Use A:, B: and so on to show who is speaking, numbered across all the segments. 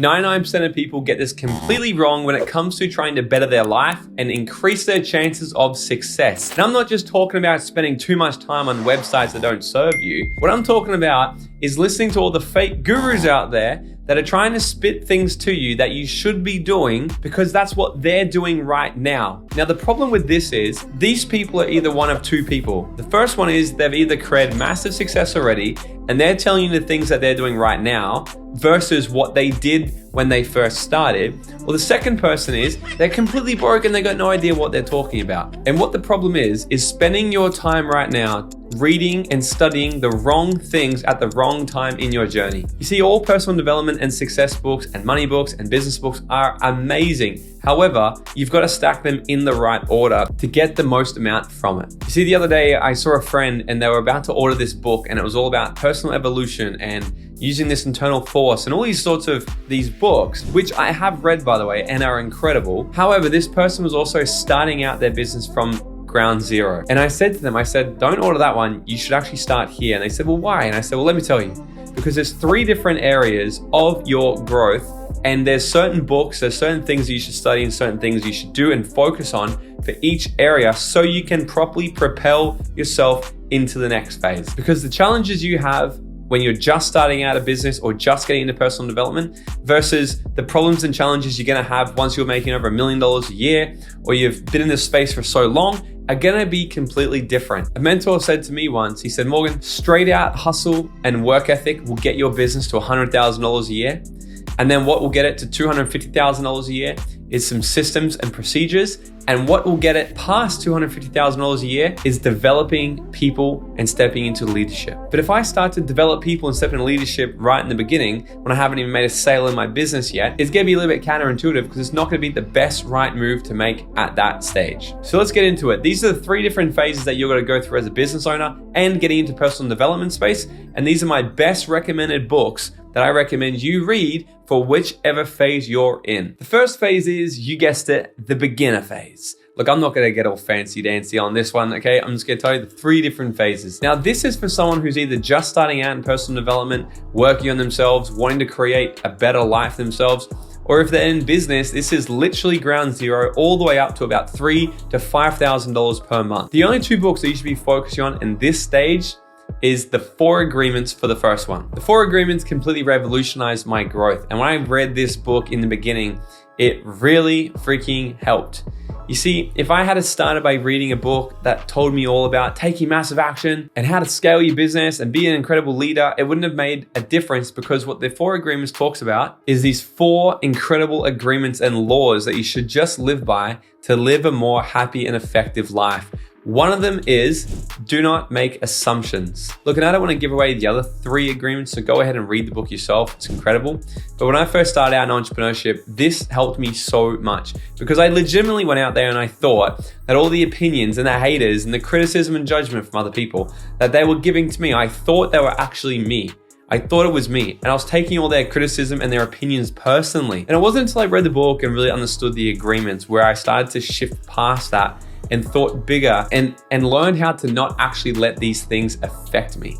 A: 99% of people get this completely wrong when it comes to trying to better their life and increase their chances of success. And I'm not just talking about spending too much time on websites that don't serve you. What I'm talking about is listening to all the fake gurus out there that are trying to spit things to you that you should be doing because that's what they're doing right now. Now, the problem with this is these people are either one of two people. The first one is they've either created massive success already and they're telling you the things that they're doing right now versus what they did when they first started. Or the second person is they're completely broke and they got no idea what they're talking about. And what the problem is spending your time right now reading and studying the wrong things at the wrong time in your journey. You see, all personal development and success books and money books and business books are amazing. However, you've got to stack them in the right order to get the most amount from it. You see, the other day I saw a friend and they were about to order this book and it was all about personal evolution and using this internal force and all these sorts of these books, which I have read, by the way, and are incredible. However, this person was also starting out their business from ground zero. And I said to them, don't order that one. You should actually start here. And they said, well, why? And I said, well, let me tell you, because there's 3 different areas of your growth. And there's certain books, there's certain things that you should study and certain things you should do and focus on for each area so you can properly propel yourself into the next phase. Because the challenges you have when you're just starting out a business or just getting into personal development versus the problems and challenges you're gonna have once you're making over $1 million a year or you've been in this space for so long are gonna be completely different. A mentor said to me once, he said, Morgan, straight out hustle and work ethic will get your business to $100,000 a year. And then what will get it to $250,000 a year is some systems and procedures. And what will get it past $250,000 a year is developing people and stepping into leadership. But if I start to develop people and step into leadership right in the beginning, when I haven't even made a sale in my business yet, it's gonna be a little bit counterintuitive because it's not gonna be the best right move to make at that stage. So let's get into it. These are the 3 different phases that you're gonna go through as a business owner and getting into personal development space. And these are my best recommended books that I recommend you read for whichever phase you're in. The first phase is, you guessed it, the beginner phase. Look, I'm not gonna get all fancy dancy on this one, okay? I'm just gonna tell you the 3 different phases. Now, this is for someone who's either just starting out in personal development, working on themselves, wanting to create a better life themselves, or if they're in business, this is literally ground zero all the way up to about $3,000 to $5,000 per month. The only 2 books that you should be focusing on in this stage is the 4 agreements for the first one. The 4 agreements completely revolutionized my growth. And when I read this book in the beginning, it really freaking helped. You see, if I had started by reading a book that told me all about taking massive action and how to scale your business and be an incredible leader, it wouldn't have made a difference, because what the 4 agreements talks about is these 4 incredible agreements and laws that you should just live by to live a more happy and effective life. One of them is, do not make assumptions. Look, and I don't want to give away the other 3 agreements, so go ahead and read the book yourself. It's incredible. But when I first started out in entrepreneurship, this helped me so much, because I legitimately went out there and I thought that all the opinions and the haters and the criticism and judgment from other people that they were giving to me, I thought they were actually me. I thought it was me, and I was taking all their criticism and their opinions personally. And it wasn't until I read the book and really understood the agreements where I started to shift past that and thought bigger and learned how to not actually let these things affect me.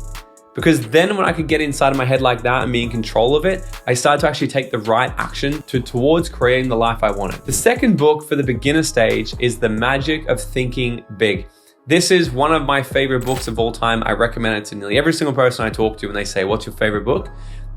A: Because then when I could get inside of my head like that and be in control of it, I started to actually take the right action towards creating the life I wanted. The second book for the beginner stage is The Magic of Thinking Big. This is one of my favorite books of all time. I recommend it to nearly every single person I talk to when they say, what's your favorite book?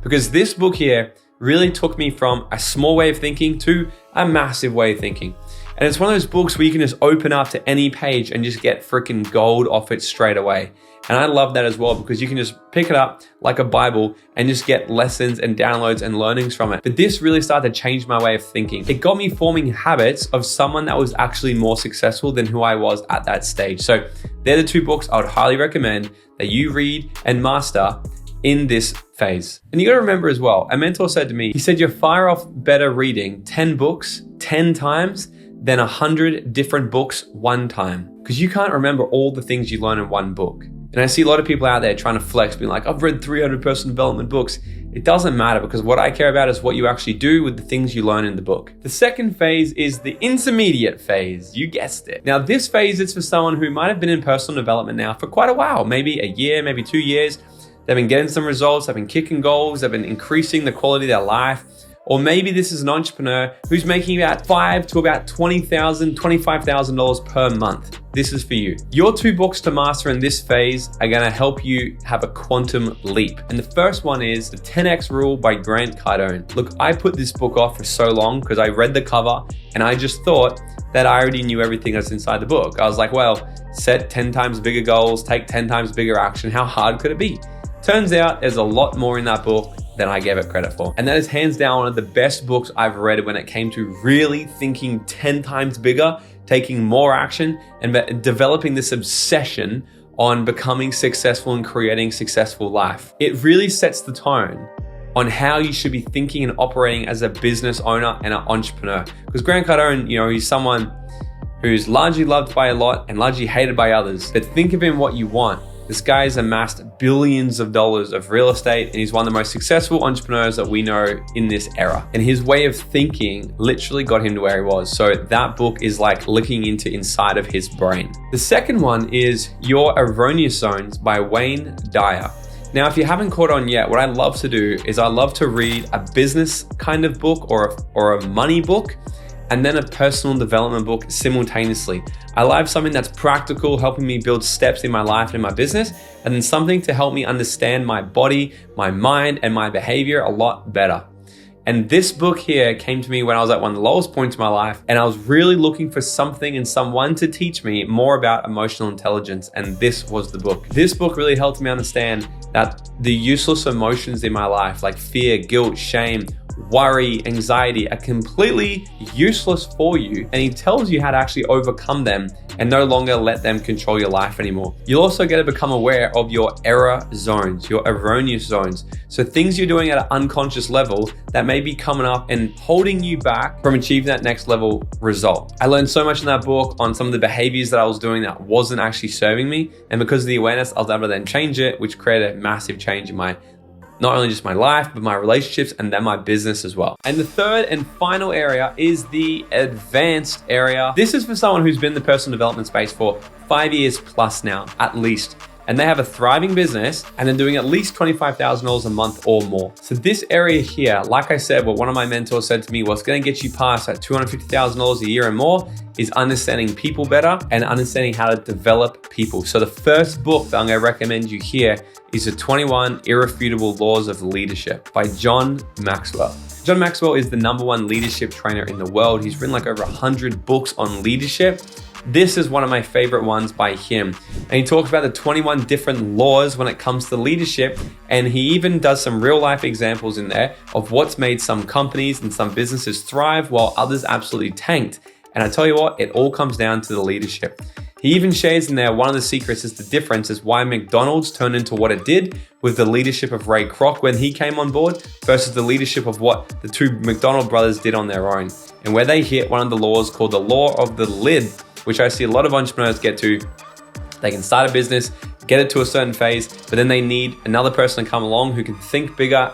A: Because this book here really took me from a small way of thinking to a massive way of thinking. And it's one of those books where you can just open up to any page and just get freaking gold off it straight away. And I love that as well, because you can just pick it up like a Bible and just get lessons and downloads and learnings from it. But this really started to change my way of thinking. It got me forming habits of someone that was actually more successful than who I was at that stage. So they're the 2 books I would highly recommend that you read and master in this phase. And you gotta remember as well, a mentor said to me, he said, you're far off better reading 10 books 10 times than 100 different books one time. Because you can't remember all the things you learn in one book. And I see a lot of people out there trying to flex, being like, I've read 300 personal development books. It doesn't matter, because what I care about is what you actually do with the things you learn in the book. The second phase is the intermediate phase. You guessed it. Now this phase is for someone who might have been in personal development now for quite a while, maybe a year, maybe 2 years. They've been getting some results, they've been kicking goals, they've been increasing the quality of their life. Or maybe this is an entrepreneur who's making about $5,000 to about $20,000, $25,000 per month. This is for you. Your 2 books to master in this phase are gonna help you have a quantum leap. And the first one is The 10X Rule by Grant Cardone. Look, I put this book off for so long because I read the cover and I just thought that I already knew everything that's inside the book. I was like, well, set 10 times bigger goals, take 10 times bigger action. How hard could it be? Turns out there's a lot more in that book than I gave it credit for. And that is hands down one of the best books I've read when it came to really thinking 10 times bigger, taking more action, and developing this obsession on becoming successful and creating a successful life. It really sets the tone on how you should be thinking and operating as a business owner and an entrepreneur. Because Grant Cardone, he's someone who's largely loved by a lot and largely hated by others. But think of him what you want. This guy's amassed billions of dollars of real estate, and he's one of the most successful entrepreneurs that we know in this era. And his way of thinking literally got him to where he was. So that book is like looking into inside of his brain. The second one is Your Erroneous Zones by Wayne Dyer. Now, if you haven't caught on yet, what I love to do is I love to read a business kind of book or a money book, and then a personal development book simultaneously. I love something that's practical, helping me build steps in my life and in my business, and then something to help me understand my body, my mind, and my behavior a lot better. And this book here came to me when I was at one of the lowest points in my life, and I was really looking for something and someone to teach me more about emotional intelligence, and this was the book. This book really helped me understand that the useless emotions in my life, like fear, guilt, shame, worry, anxiety, are completely useless for you, and he tells you how to actually overcome them and no longer let them control your life anymore. You'll also get to become aware of your error zones, your erroneous zones. So things you're doing at an unconscious level that may be coming up and holding you back from achieving that next level result. I learned so much in that book on some of the behaviors that I was doing that wasn't actually serving me, and because of the awareness, I was able to then change it, which created a massive change in my not only just my life, but my relationships and then my business as well. And the third and final area is the advanced area. This is for someone who's been in the personal development space for 5 years plus now, at least. And they have a thriving business and they're doing at least $25,000 a month or more. So this area here, like I said, what one of my mentors said to me, what's gonna get you past that $250,000 a year and more is understanding people better and understanding how to develop people. So the first book that I'm gonna recommend you here is The 21 Irrefutable Laws of Leadership by John Maxwell. John Maxwell is the #1 leadership trainer in the world. He's written like over 100 books on leadership. This is one of my favorite ones by him. And he talks about the 21 different laws when it comes to leadership. And he even does some real life examples in there of what's made some companies and some businesses thrive while others absolutely tanked. And I tell you what, it all comes down to the leadership. He even shares in there one of the secrets is the difference is why McDonald's turned into what it did with the leadership of Ray Kroc when he came on board versus the leadership of what the 2 McDonald brothers did on their own. And where they hit one of the laws called the law of the lid, which I see a lot of entrepreneurs get to. They can start a business, get it to a certain phase, but then they need another person to come along who can think bigger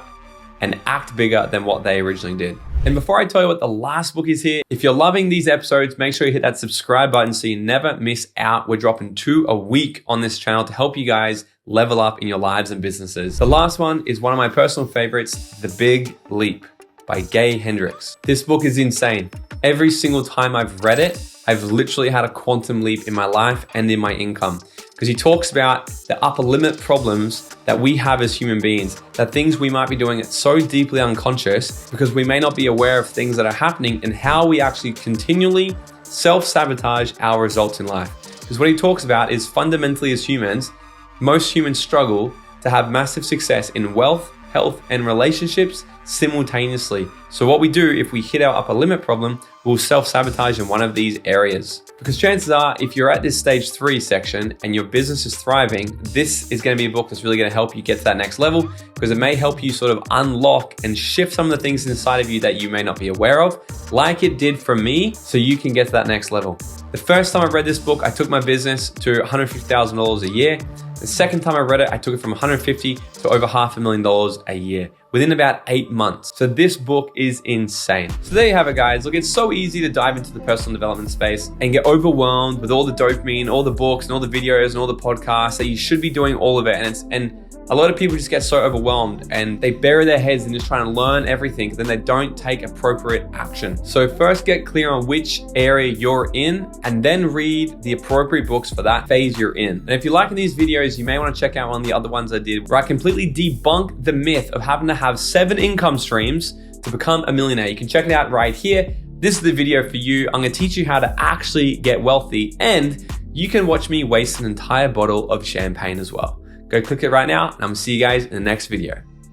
A: and act bigger than what they originally did. And before I tell you what the last book is here, if you're loving these episodes, make sure you hit that subscribe button so you never miss out. We're dropping 2 a week on this channel to help you guys level up in your lives and businesses. The last one is one of my personal favorites, The Big Leap by Gay Hendricks. This book is insane. Every single time I've read it, I've literally had a quantum leap in my life and in my income. Because he talks about the upper limit problems that we have as human beings, that things we might be doing it so deeply unconscious because we may not be aware of things that are happening and how we actually continually self-sabotage our results in life. Because what he talks about is fundamentally as humans, most humans struggle to have massive success in wealth, health, and relationships simultaneously. So what we do if we hit our upper limit problem, we'll self-sabotage in one of these areas. Because chances are, if you're at this stage 3 section and your business is thriving, this is going to be a book that's really going to help you get to that next level because it may help you sort of unlock and shift some of the things inside of you that you may not be aware of, like it did for me, so you can get to that next level. The first time I read this book, I took my business to $150,000 a year. The second time I read it, I took it from $150,000 to over $500,000 a year within about 8 months. So this book is insane. So there you have it, guys. Look, it's so easy to dive into the personal development space and get overwhelmed with all the dopamine, all the books and all the videos and all the podcasts that you should be doing all of it. And A lot of people just get so overwhelmed and they bury their heads in just trying to learn everything, then they don't take appropriate action. So first get clear on which area you're in and then read the appropriate books for that phase you're in. And if you're liking these videos, you may want to check out one of the other ones I did where I completely debunk the myth of having to have 7 income streams to become a millionaire. You can check it out right here. This is the video for you. I'm going to teach you how to actually get wealthy, and you can watch me waste an entire bottle of champagne as well. Go click it right now, and I'm gonna see you guys in the next video.